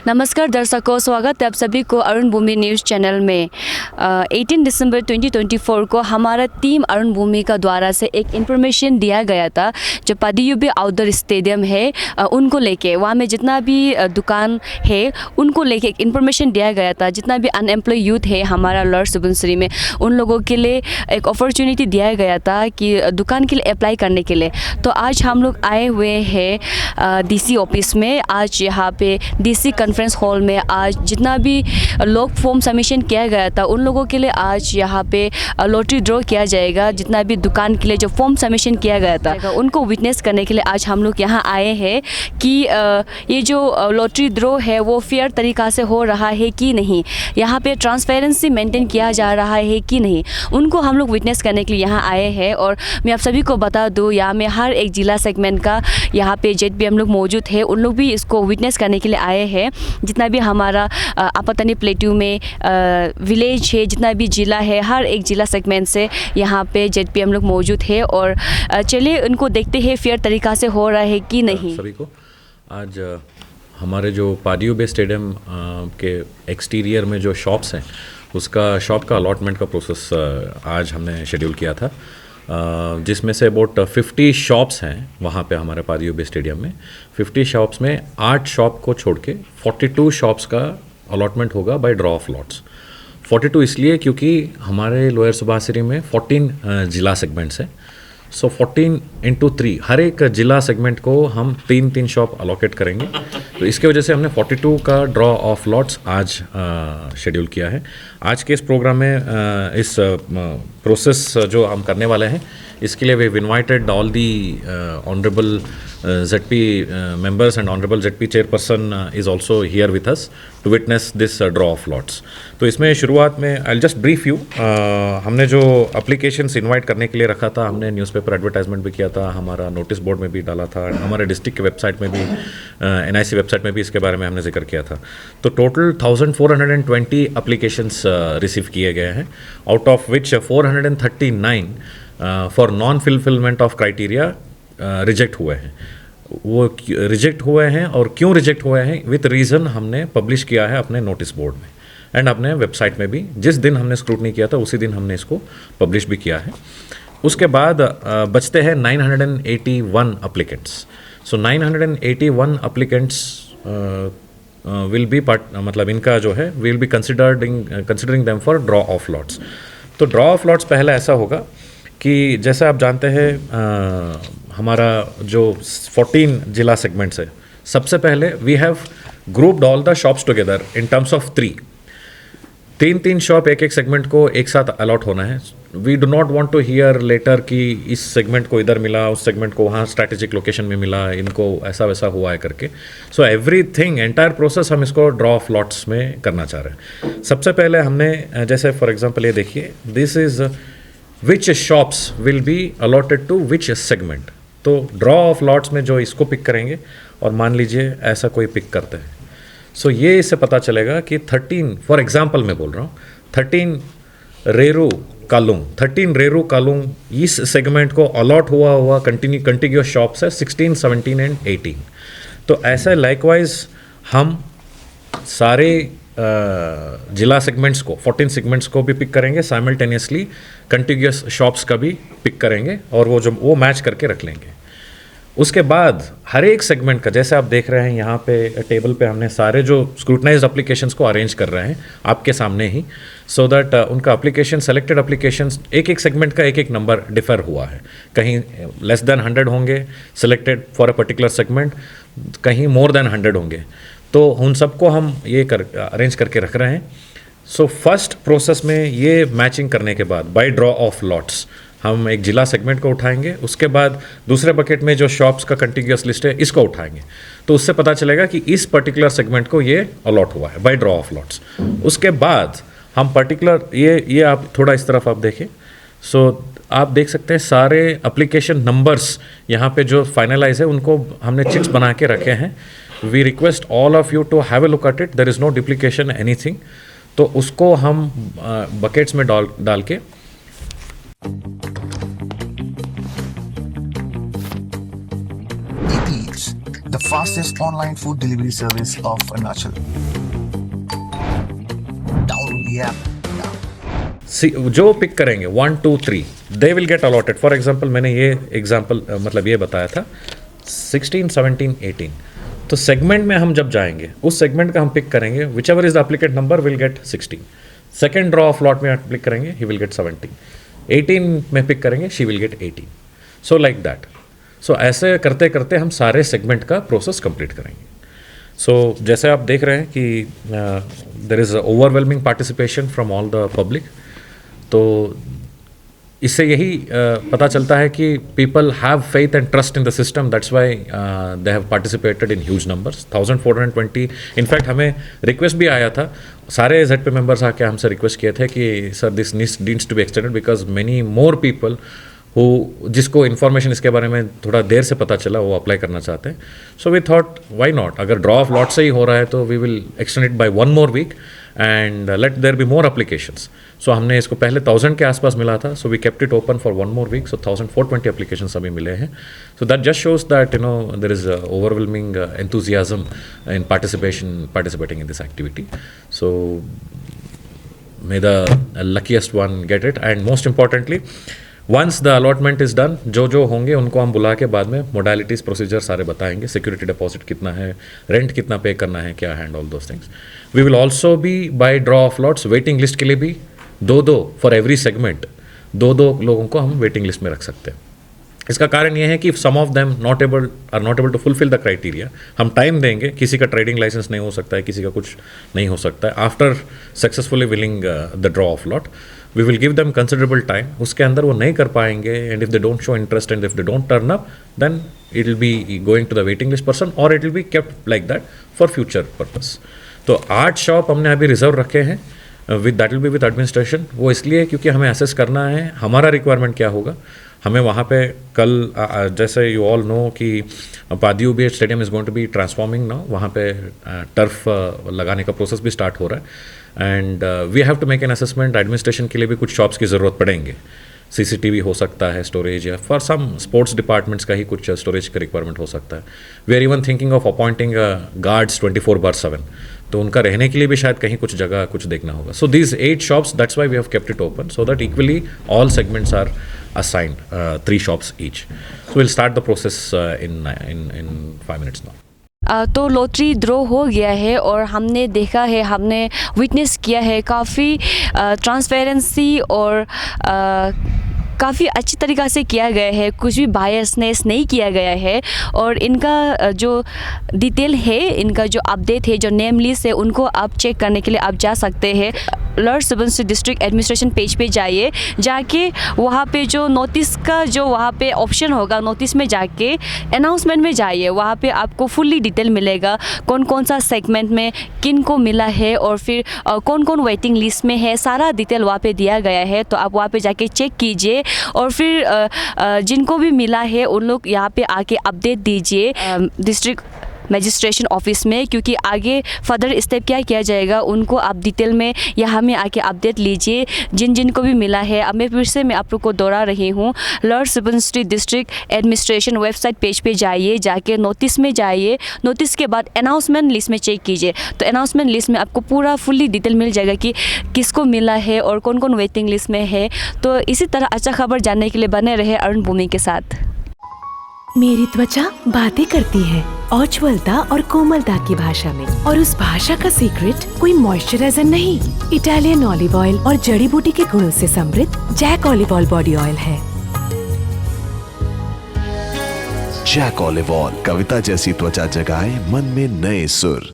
नमस्कार दर्शकों, स्वागत है आप सभी को अरुण भूमि न्यूज़ चैनल में। 18 दिसंबर 2024 को हमारा टीम अरुण भूमि का द्वारा से एक इन्फॉर्मेशन दिया गया था जो पादीयुबी आउटडोर स्टेडियम है उनको लेके, वहाँ में जितना भी दुकान है उनको लेके एक इन्फॉर्मेशन दिया गया था। जितना भी अनएम्प्लॉय यूथ है हमारा लोअर सुबनसिरी में, उन लोगों के लिए एक अपॉर्चुनिटी दिया गया था कि दुकान के लिए अप्लाई करने के लिए। तो आज हम लोग आए हुए हैं डीसी ऑफिस में। आज यहाँ पे डीसी कॉन्फ्रेंस हॉल में आज जितना भी लोग फॉर्म सबमिशन किया गया था उन लोगों के लिए आज यहाँ पे लॉटरी ड्रॉ किया जाएगा। जितना भी दुकान के लिए जो फॉर्म सबमिशन किया गया था उनको विटनेस करने के लिए आज हम लोग यहाँ आए हैं कि ये जो लॉटरी ड्रॉ है वो फेयर तरीक़ा से हो रहा है कि नहीं, यहाँ पे ट्रांसपेरेंसी मेंटेन किया जा रहा है कि नहीं, उनको हम लोग विटनेस करने के लिए यहाँ आए हैं। और मैं आप सभी को बता दूँ, यहाँ में हर एक ज़िला सेगमेंट का यहाँ पे जेट भी हम लोग मौजूद है, उन लोग भी इसको विटनेस करने के लिए आए हैं। जितना भी हमारा आपातनी प्लेटू में विलेज है, जितना भी ज़िला है, हर एक ज़िला सेगमेंट से यहाँ पे जेट पी हम लोग मौजूद है। और चलिए उनको देखते हैं फेयर तरीक़ा से हो रहा है कि नहीं। सभी को आज हमारे जो पादीयुबी स्टेडियम के एक्सटीरियर में जो शॉप्स हैं उसका शॉप का अलॉटमेंट का प्रोसेस आज हमने शेड्यूल किया था, जिसमें से अबाउट 50 शॉप्स हैं वहाँ पे हमारे पादीयुबी स्टेडियम में। 50 शॉप्स में 8 शॉप को छोड़ के 42 शॉप्स का अलॉटमेंट होगा बाय ड्रॉ ऑफ लॉट्स। 42 इसलिए क्योंकि हमारे लोअर सुबनसिरी में 14 ज़िला सेगमेंट्स हैं। सो 14 × 3 हर एक ज़िला सेगमेंट को हम 3-3 शॉप अलोकेट करेंगे। तो इसके वजह से हमने 42 का ड्रॉ ऑफ लॉट्स आज शेड्यूल किया है। आज के इस प्रोग्राम में इस प्रोसेस जो हम करने वाले हैं इसके लिए we invited all the honourable ZP members and honorable ZP chairperson is also here with us to witness this draw of lots. तो इसमें शुरुआत में I'll just brief you, हमने जो applications इनवाइट करने के लिए रखा था, हमने न्यूज़पेपर एडवर्टाइजमेंट भी किया था, हमारा नोटिस बोर्ड में भी डाला था, हमारे डिस्ट्रिक्ट के वेबसाइट में भी NIC वेबसाइट में भी इसके बारे में हमने जिक्र किया था। तो टोटल 1420 एप्लीकेशंस रिसीव किए गए हैं, out of which 439 for non fulfilment of criteria reject हुए हैं। वो रिजेक्ट हुए हैं और क्यों रिजेक्ट हुए हैं विथ रीज़न हमने पब्लिश किया है अपने नोटिस बोर्ड में एंड अपने वेबसाइट में भी। जिस दिन हमने स्क्रूटनी किया था उसी दिन हमने इसको पब्लिश भी किया है। उसके बाद बचते हैं 981 applicants. So 981 applicants will be मतलब इनका जो है will be considering them for draw of lots. तो ड्रॉ ऑफ लॉट्स पहले ऐसा होगा कि जैसे आप जानते हैं हमारा जो 14 ज़िला सेगमेंट्स है, सबसे पहले we have grouped all the shops together in terms of 3 shop एक सेगमेंट को एक साथ अलॉट होना है। We do not want to hear later कि इस सेगमेंट को इधर मिला, उस सेगमेंट को वहाँ स्ट्रैटेजिक लोकेशन में मिला, इनको ऐसा वैसा हुआ है करके। सो एवरीथिंग एंटायर प्रोसेस हम इसको ड्रॉ ऑफ लॉट्स में करना चाह रहे हैं। सबसे पहले हमने जैसे फॉर एग्जाम्पल ये देखिए, this is which shops will be allotted to which segment. तो ड्रॉ ऑफ लॉट्स में जो इसको पिक करेंगे और मान लीजिए ऐसा कोई पिक करते हैं, सो ये इससे पता चलेगा कि 13 फॉर एग्जांपल मैं बोल रहा हूँ 13 रेरू कालुंग इस सेगमेंट को अलॉट हुआ कंटिन्यूस शॉप्स है 16, 17 एंड 18। तो ऐसे लाइकवाइज हम सारे ज़िला सेगमेंट्स को 14 सेगमेंट्स को भी पिक करेंगे, साइमल्टेनियसली कंटिन्यूस शॉप्स का भी पिक करेंगे और वो मैच करके रख लेंगे। उसके बाद हर एक सेगमेंट का, जैसे आप देख रहे हैं यहाँ पे टेबल पे हमने सारे जो स्क्रूटनाइज्ड एप्लीकेशंस को अरेंज कर रहे हैं आपके सामने ही, सो दैट उनका एप्लीकेशन सेलेक्टेड एप्लीकेशंस एक सेगमेंट का एक नंबर डिफर हुआ है। कहीं लेस देन 100 होंगे selected for a particular segment, कहीं मोर देन 100 होंगे। तो उन सबको हम ये अरेंज करके रख रहे हैं। सो फर्स्ट प्रोसेस में ये मैचिंग करने के बाद बाय ड्रॉ ऑफ लॉट्स हम एक ज़िला सेगमेंट को उठाएंगे, उसके बाद दूसरे बकेट में जो शॉप्स का कंटिन्यूस लिस्ट है इसको उठाएंगे। तो उससे पता चलेगा कि इस पर्टिकुलर सेगमेंट को ये अलॉट हुआ है बाय ड्रॉ ऑफ लॉट्स। उसके बाद हम पर्टिकुलर ये आप थोड़ा इस तरफ आप देखें, सो आप देख सकते हैं सारे एप्लीकेशन नंबर्स यहाँ पे जो फाइनलाइज है उनको हमने चिट्स बना के रखे हैं। We request all of you to have a look at it, there is no duplication anything. तो उसको हम बकेट्स में डाल के fastest online food delivery service of Arunachal. Download the app now. जो पिक करेंगे 1 2 3 they will get allotted. For example मैंने ये एग्जांपल मतलब ये बताया था 16 17 18. तो सेगमेंट में हम जब जाएंगे उस सेगमेंट का हम पिक करेंगे whichever is the applicant number will get 16. Second draw of lot में पिक करेंगे ही विल गेट 17. 18 में पिक करेंगे she will get 18. So like that. So ऐसे करते करते हम सारे सेगमेंट का प्रोसेस कंप्लीट करेंगे. सो जैसे आप देख रहे हैं कि there is overwhelming participation from all the public. तो इससे यही पता चलता है कि people have faith and trust in the system. That's why they have participated in huge numbers 1420. In fact हमें रिक्वेस्ट भी आया था, सारे ZP मेंबर्स आके हमसे रिक्वेस्ट किए थे कि sir this needs to be extended because many more people जिसको इन्फॉर्मेशन इसके बारे में थोड़ा देर से पता चला वो अप्लाई करना चाहते हैं. So we thought why not, अगर ड्रॉ ऑफ लॉट से ही हो रहा है तो we will extend it by 1 more week and let there be more applications. So हमने इसको पहले 1000 के आसपास मिला था. So we kept it open for 1 more week. So 1420 applications अभी मिले हैं. So that just shows that there is overwhelming enthusiasm in participating in this activity. So may the luckiest one get it. And most importantly, once the allotment is done, जो होंगे उनको हम बुला के बाद में मोडालिटीज़ प्रोसीजर सारे बताएंगे. सिक्योरिटी डिपॉजिट कितना है, रेंट कितना पे करना है, क्या hand all those things. We will also be by draw of lots waiting list के लिए भी 2 फॉर एवरी सेगमेंट 2 लोगों को हम वेटिंग लिस्ट में रख सकते हैं. इसका कारण ये है कि some of them are not able to fulfil the criteria. हम टाइम देंगे, किसी का ट्रेडिंग लाइसेंस नहीं हो सकता है, किसी का कुछ नहीं हो सकता है. After successfully willing the draw of lot we will give them considerable time. उसके अंदर वो नहीं कर पाएंगे and if they don't show interest and if they don't turn up then it will be going to the waiting list person और it will be kept like that for future purpose. तो 8 shop हमने अभी reserve रखे हैं with that will be with administration. वो इसलिए क्योंकि हमें असेस करना है हमारा रिक्वायरमेंट क्या होगा. हमें वहाँ पे कल जैसे यू ऑल नो कि पादियुबे stadium is going to be transforming now. वहाँ पे टर्फ लगाने का प्रोसेस भी स्टार्ट हो रहा है and we have to make an assessment. Administration के लिए भी कुछ शॉप्स की ज़रूरत पड़ेंगे. CCTV हो सकता है, स्टोरेज, या फॉर सम स्पोर्ट्स डिपार्टमेंट्स का ही कुछ स्टोरेज का रिक्वायरमेंट हो सकता है. We are even thinking of appointing guards 24/7. तो उनका रहने के लिए भी शायद कहीं कुछ जगह कुछ देखना होगा. So these 8 shops that's why we have kept it open so that equally all segments are assigned 3 shops each. So we'll start the process in 5 minutes now. तो लॉटरी ड्रॉ हो गया है और हमने देखा है, हमने विटनेस किया है काफ़ी ट्रांसपेरेंसी और काफ़ी अच्छी तरीक़ा से किया गया है. कुछ भी बायसनेस नहीं किया गया है और इनका जो डिटेल है, इनका जो अपडेट है, जो नेम लिस्ट है, उनको आप चेक करने के लिए आप जा सकते हैं. Lord Subansiri district administration page पे जाइए, जाके वहाँ पे जो नोटिस का जो वहाँ पे ऑप्शन होगा, नोटिस में जाके अनाउंसमेंट में जाइए. वहाँ पे आपको फुल्ली डिटेल मिलेगा कौन कौन सा सेगमेंट में किन को मिला है और फिर कौन कौन वेटिंग लिस्ट में है. सारा डिटेल वहाँ पे दिया गया है. तो आप वहाँ पे जाके चेक कीजिए और फिर जिनको भी मिला है उन लोग यहाँ पे आके अपडेट दीजिए डिस्ट्रिक्ट मजिस्ट्रेशन ऑफिस में, क्योंकि आगे फर्दर स्टेप क्या किया जाएगा उनको आप डिटेल में यहाँ में आके अपडेट लीजिए जिन को भी मिला है. अब मैं फिर से आप लोग को दोहरा रही हूँ, Lord Subansiri district administration website page पे जाइए, जाके नोटिस में जाइए. नोटिस के बाद अनाउंसमेंट लिस्ट में चेक कीजिए. तो अनाउंसमेंट लिस्ट में आपको पूरा फुल्ली डिटेल मिल जाएगा कि किसको मिला है और कौन कौन वेटिंग लिस्ट में है. तो इसी तरह अच्छा खबर जानने के लिए बने रहे अरुण भूमि के साथ. मेरी त्वचा बातें करती है उज्ज्वलता और कोमलता की भाषा में, और उस भाषा का सीक्रेट कोई मॉइस्चराइजर नहीं, इटालियन ऑलिव ऑयल और जड़ी बूटी के गुणों से समृद्ध Jack olive oil body oil है. जैक ऑलिव ऑयल, कविता जैसी त्वचा जगाए मन में नए सुर.